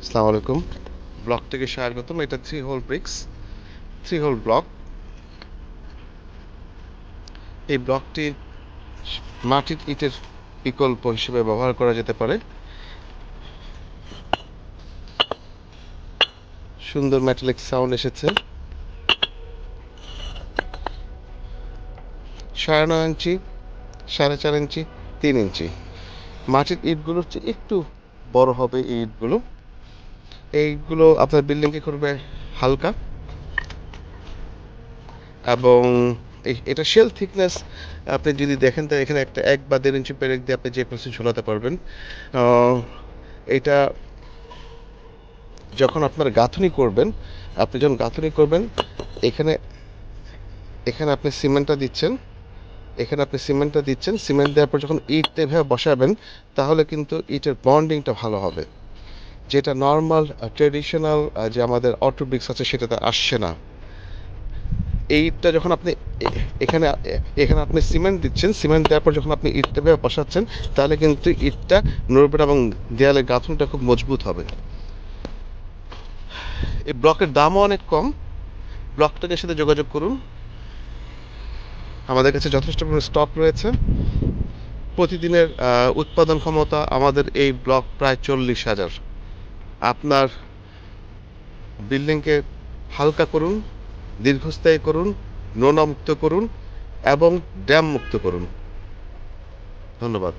আসসালামু আলাইকুম। ব্লক থেকে স্বাগতম। এটা 3 হোল ব্রিক্স, 3 হোল ব্লক। এই ব্লকটি মাটির ইটের বিকল্প হিসেবে ব্যবহার করা যেতে পারে। সুন্দর মেটালিক সাউন্ড এসেছে। 9.5 ইঞ্চি, 4.5 ইঞ্চি, 3 ইঞ্চি। মাটির ইটগুলোর চেয়ে একটু বড় হবে এই ইটগুলো। এইগুলো আপনার বিল্ডিংকে করবে হালকা, এবং এটা শেল থিকনেস আপনি যদি দেখেন তো এখানে একটা 1 বা 1.5 ইঞ্চি পেরেক দিয়ে আপনি যে কোনো কিছু ঝোলাতে পারবেন। এটা যখন আপনার গাঁথনি করবেন, আপনি যখন গাঁথনি করবেন, এখানে এখানে আপনি সিমেন্টটা দিচ্ছেন, সিমেন্ট দেওয়ার পর যখন ইট এভাবে বসাবেন, তাহলে কিন্তু ইটের বন্ডিংটা ভালো হবে, যেটা নর্মাল ট্রেডিশনাল যে আমাদের অটো ব্রিক্স আছে সেটাতে আসছে না। এই ইটটা যখন আপনি এখানে এখানে আপনি সিমেন্ট দিচ্ছেন, সিমেন্ট দেওয়ার পর যখন আপনি ইটটা ভেবে বসাচ্ছেন, তাহলে কিন্তু ইটটা নড়বে না এবং দেয়ালের গাঁথনিটা খুব মজবুত হবে। এই ব্লকের দামও অনেক কম। ব্লকটার সাথে যোগাযোগ করুন, আমাদের কাছে যথেষ্ট পরিমাণ স্টক রয়েছে। প্রতিদিনের উৎপাদন ক্ষমতা আমাদের এই ব্লক প্রায় 40,000। আপনার বিল্ডিংকে হালকা করুন, দীর্ঘস্থায়ী করুন, নোনা মুক্ত করুন এবং ড্যাম মুক্ত করুন। ধন্যবাদ।